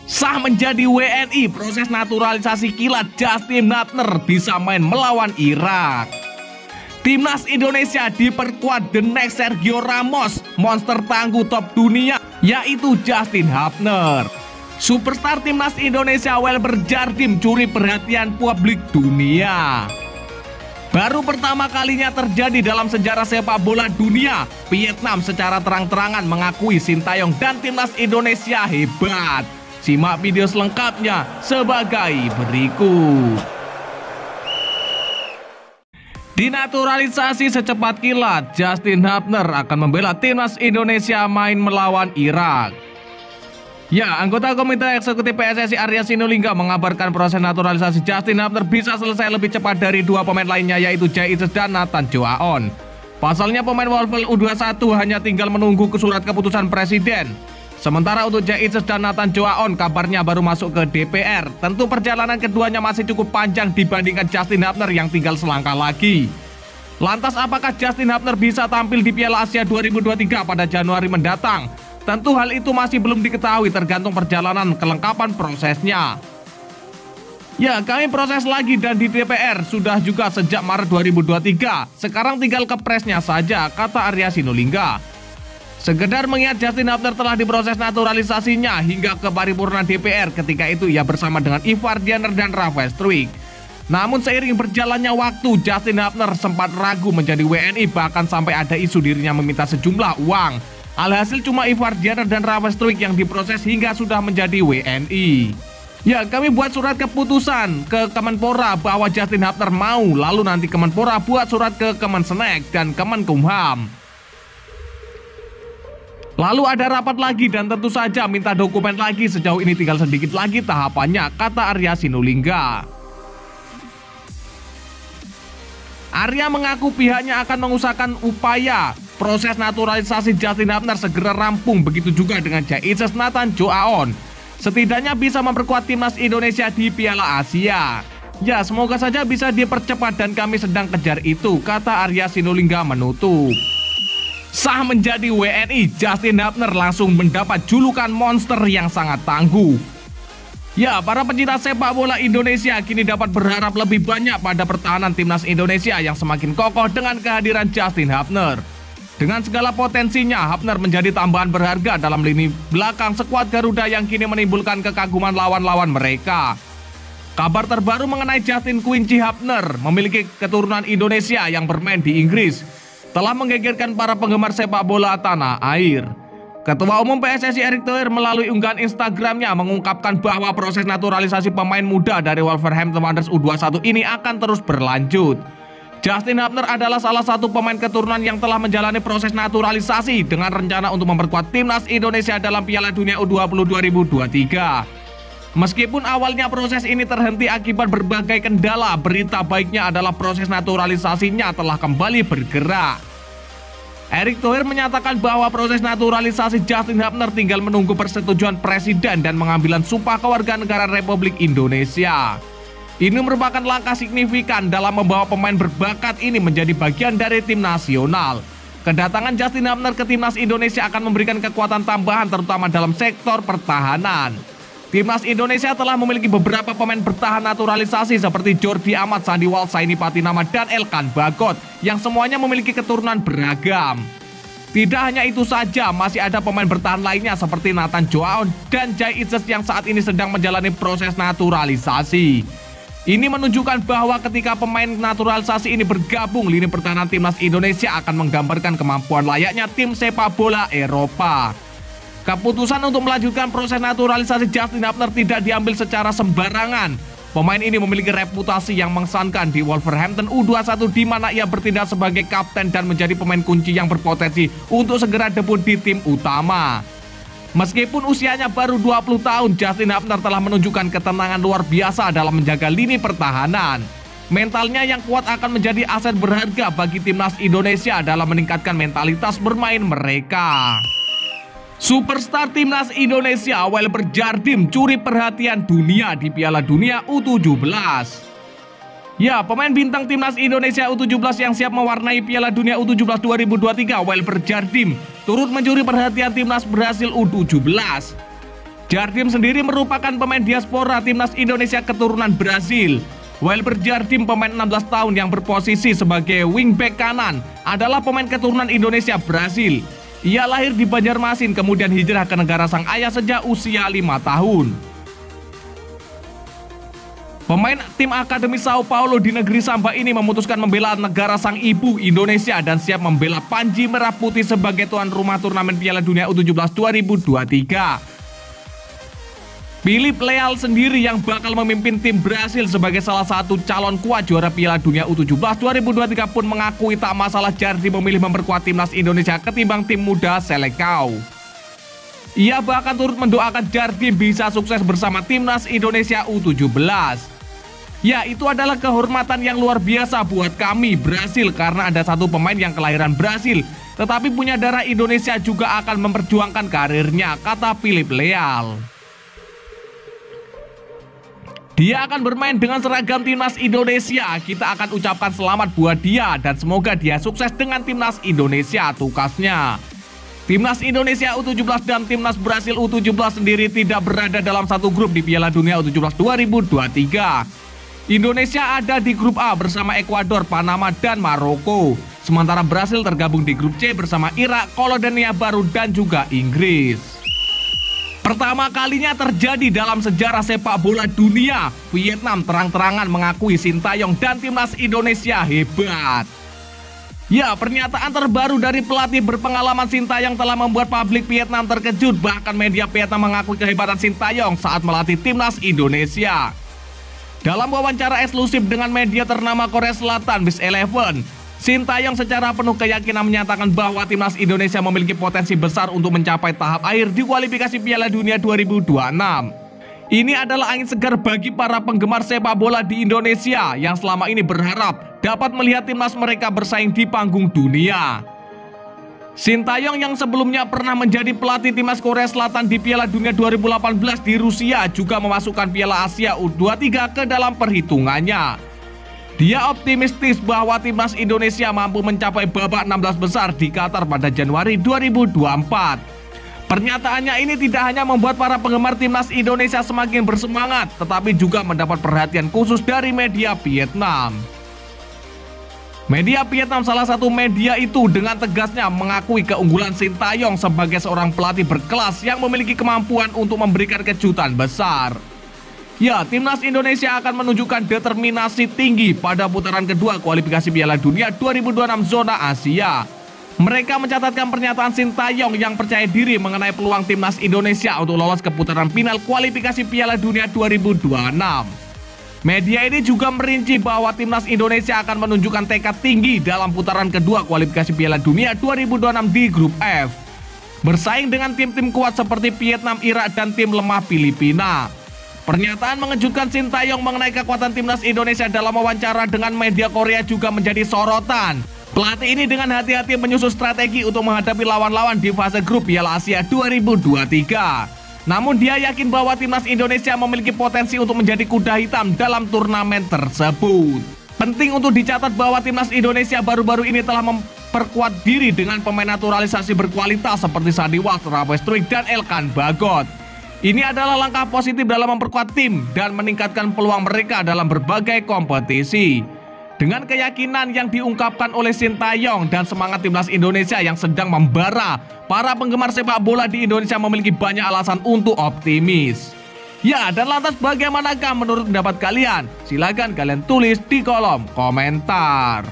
Sah menjadi WNI, proses naturalisasi kilat Justin Hubner bisa main melawan Irak. Timnas Indonesia diperkuat the next Sergio Ramos, monster tangguh top dunia, yaitu Justin Hubner. Superstar Timnas Indonesia Welber Jardim curi perhatian publik dunia. Baru pertama kalinya terjadi dalam sejarah sepak bola dunia, Vietnam secara terang-terangan mengakui Sintayong dan Timnas Indonesia hebat. Simak video selengkapnya sebagai berikut. Dinaturalisasi secepat kilat, Justin Hubner akan membela Timnas Indonesia main melawan Irak. Ya, anggota Komite Eksekutif PSSI Arya Sinulinga mengabarkan proses naturalisasi Justin Hubner bisa selesai lebih cepat dari dua pemain lainnya, yaitu Jai Ises dan Nathan Joaon. Pasalnya pemain Wolves U21 hanya tinggal menunggu surat keputusan Presiden. Sementara untuk Jai Ises dan Nathan Joaon kabarnya baru masuk ke DPR. Tentu perjalanan keduanya masih cukup panjang dibandingkan Justin Hubner yang tinggal selangkah lagi. Lantas apakah Justin Hubner bisa tampil di Piala Asia 2023 pada Januari mendatang? Tentu hal itu masih belum diketahui, tergantung perjalanan kelengkapan prosesnya. Ya, kami proses lagi dan di DPR sudah juga sejak Maret 2023. Sekarang tinggal ke presnya saja, kata Arya Sinulinga. Sekedar mengingat Justin Hubner telah diproses naturalisasinya hingga ke paripurna DPR. Ketika itu ia bersama dengan Ivar Diener dan Rafael Struijk. Namun seiring berjalannya waktu, Justin Hubner sempat ragu menjadi WNI, bahkan sampai ada isu dirinya meminta sejumlah uang. Alhasil cuma Ivar Diener dan Rafael Struijk yang diproses hingga sudah menjadi WNI. Ya, kami buat surat keputusan ke Kemenpora bahwa Justin Hubner mau, lalu nanti Kemenpora buat surat ke Kemensenek dan Kemenkumham. Lalu ada rapat lagi dan tentu saja minta dokumen lagi. Sejauh ini tinggal sedikit lagi tahapannya, kata Arya Sinulinga. Arya mengaku pihaknya akan mengusahakan upaya proses naturalisasi Justin Hubner segera rampung, begitu juga dengan Jai Ises Nathan Joaon. Setidaknya bisa memperkuat Timnas Indonesia di Piala Asia. Ya, semoga saja bisa dipercepat dan kami sedang kejar itu, kata Arya Sinulinga menutup. Sah menjadi WNI, Justin Hubner langsung mendapat julukan monster yang sangat tangguh. Ya, para pencinta sepak bola Indonesia kini dapat berharap lebih banyak pada pertahanan Timnas Indonesia yang semakin kokoh dengan kehadiran Justin Hubner. Dengan segala potensinya, Hubner menjadi tambahan berharga dalam lini belakang skuad Garuda yang kini menimbulkan kekaguman lawan-lawan mereka. Kabar terbaru mengenai Justin Quincy Hubner, memiliki keturunan Indonesia yang bermain di Inggris, telah menggegerkan para penggemar sepak bola tanah air. Ketua Umum PSSI Erick Thohir melalui unggahan Instagramnya mengungkapkan bahwa proses naturalisasi pemain muda dari Wolverhampton Wanderers U21 ini akan terus berlanjut. Justin Hubner adalah salah satu pemain keturunan yang telah menjalani proses naturalisasi dengan rencana untuk memperkuat Timnas Indonesia dalam Piala Dunia U20 2023. Meskipun awalnya proses ini terhenti akibat berbagai kendala, berita baiknya adalah proses naturalisasinya telah kembali bergerak. Erick Thohir menyatakan bahwa proses naturalisasi Justin Hubner tinggal menunggu persetujuan Presiden dan pengambilan sumpah kewarganegaraan Republik Indonesia. Ini merupakan langkah signifikan dalam membawa pemain berbakat ini menjadi bagian dari tim nasional. Kedatangan Justin Hubner ke Timnas Indonesia akan memberikan kekuatan tambahan terutama dalam sektor pertahanan. Timnas Indonesia telah memiliki beberapa pemain bertahan naturalisasi seperti Jordi Amat, Sandi Walsh, Saini Patinama, dan Elkan Bagot yang semuanya memiliki keturunan beragam. Tidak hanya itu saja, masih ada pemain bertahan lainnya seperti Nathan Joaon dan Jai Ises yang saat ini sedang menjalani proses naturalisasi. Ini menunjukkan bahwa ketika pemain naturalisasi ini bergabung, lini pertahanan Timnas Indonesia akan menggambarkan kemampuan layaknya tim sepak bola Eropa. Keputusan untuk melanjutkan proses naturalisasi Justin Hubner tidak diambil secara sembarangan. Pemain ini memiliki reputasi yang mengesankan di Wolverhampton U21 di mana ia bertindak sebagai kapten dan menjadi pemain kunci yang berpotensi untuk segera debut di tim utama. Meskipun usianya baru 20 tahun, Justin Hubner telah menunjukkan ketenangan luar biasa dalam menjaga lini pertahanan. Mentalnya yang kuat akan menjadi aset berharga bagi Timnas Indonesia dalam meningkatkan mentalitas bermain mereka. Superstar Timnas Indonesia Welber Jardim curi perhatian dunia di Piala Dunia U17. Ya, pemain bintang Timnas Indonesia U17 yang siap mewarnai Piala Dunia U17 2023, Welber Jardim, turut mencuri perhatian Timnas Brasil U17. Jardim sendiri merupakan pemain diaspora timnas Indonesia keturunan Brasil. Welber Jardim, pemain 16 tahun yang berposisi sebagai wingback kanan, adalah pemain keturunan Indonesia Brasil. Ia lahir di Banjarmasin kemudian hijrah ke negara sang ayah sejak usia 5 tahun. Pemain tim Akademi Sao Paulo di negeri Samba ini memutuskan membela negara sang ibu Indonesia dan siap membela Panji Merah Putih sebagai tuan rumah turnamen Piala Dunia U17 2023. Filipe Leal sendiri yang bakal memimpin tim Brasil sebagai salah satu calon kuat juara Piala Dunia U17 2023 pun mengakui tak masalah Jardim memilih memperkuat timnas Indonesia ketimbang tim muda Seleção. Ia bahkan turut mendoakan Jardim bisa sukses bersama timnas Indonesia U17. Ya, itu adalah kehormatan yang luar biasa buat kami Brasil karena ada satu pemain yang kelahiran Brasil tetapi punya darah Indonesia juga akan memperjuangkan karirnya, kata Filipe Leal. Dia akan bermain dengan seragam timnas Indonesia. Kita akan ucapkan selamat buat dia dan semoga dia sukses dengan timnas Indonesia, tukasnya. Timnas Indonesia U17 dan timnas Brasil U17 sendiri tidak berada dalam satu grup di Piala Dunia U17 2023. Indonesia ada di grup A bersama Ekuador, Panama, dan Maroko. Sementara Brasil tergabung di grup C bersama Irak, Selandia Baru, dan juga Inggris. Pertama kalinya terjadi dalam sejarah sepak bola dunia, Vietnam terang-terangan mengakui Sintayong dan timnas Indonesia hebat. Ya, pernyataan terbaru dari pelatih berpengalaman Sintayong telah membuat publik Vietnam terkejut. Bahkan media Vietnam mengakui kehebatan Sintayong saat melatih timnas Indonesia. Dalam wawancara eksklusif dengan media ternama Korea Selatan, Viz 11, Sintayong secara penuh keyakinan menyatakan bahwa timnas Indonesia memiliki potensi besar untuk mencapai tahap akhir di kualifikasi Piala Dunia 2026. Ini adalah angin segar bagi para penggemar sepak bola di Indonesia yang selama ini berharap dapat melihat timnas mereka bersaing di panggung dunia. Sintayong yang sebelumnya pernah menjadi pelatih timnas Korea Selatan di Piala Dunia 2018 di Rusia juga memasukkan Piala Asia U23 ke dalam perhitungannya. Dia optimistis bahwa timnas Indonesia mampu mencapai babak 16 besar di Qatar pada Januari 2024. Pernyataannya ini tidak hanya membuat para penggemar timnas Indonesia semakin bersemangat, tetapi juga mendapat perhatian khusus dari media Vietnam. Media Vietnam, salah satu media itu, dengan tegasnya mengakui keunggulan Sintayong sebagai seorang pelatih berkelas yang memiliki kemampuan untuk memberikan kejutan besar. Ya, timnas Indonesia akan menunjukkan determinasi tinggi pada putaran kedua kualifikasi Piala Dunia 2026 zona Asia. Mereka mencatatkan pernyataan Sintayong yang percaya diri mengenai peluang timnas Indonesia untuk lolos ke putaran final kualifikasi Piala Dunia 2026. Media ini juga merinci bahwa timnas Indonesia akan menunjukkan tekad tinggi dalam putaran kedua kualifikasi Piala Dunia 2026 di grup F. Bersaing dengan tim-tim kuat seperti Vietnam, Irak, dan tim lemah Filipina. Pernyataan mengejutkan Sintayong mengenai kekuatan timnas Indonesia dalam wawancara dengan media Korea juga menjadi sorotan. Pelatih ini dengan hati-hati menyusun strategi untuk menghadapi lawan-lawan di fase grup Piala Asia 2023. Namun dia yakin bahwa timnas Indonesia memiliki potensi untuk menjadi kuda hitam dalam turnamen tersebut. Penting untuk dicatat bahwa timnas Indonesia baru-baru ini telah memperkuat diri dengan pemain naturalisasi berkualitas seperti Sandy Walsh, Rafael Struijk, dan Elkan Bagot. Ini adalah langkah positif dalam memperkuat tim dan meningkatkan peluang mereka dalam berbagai kompetisi. Dengan keyakinan yang diungkapkan oleh Sintayong dan semangat timnas Indonesia yang sedang membara, para penggemar sepak bola di Indonesia memiliki banyak alasan untuk optimis. Ya, dan lantas bagaimanakah menurut pendapat kalian? Silakan kalian tulis di kolom komentar.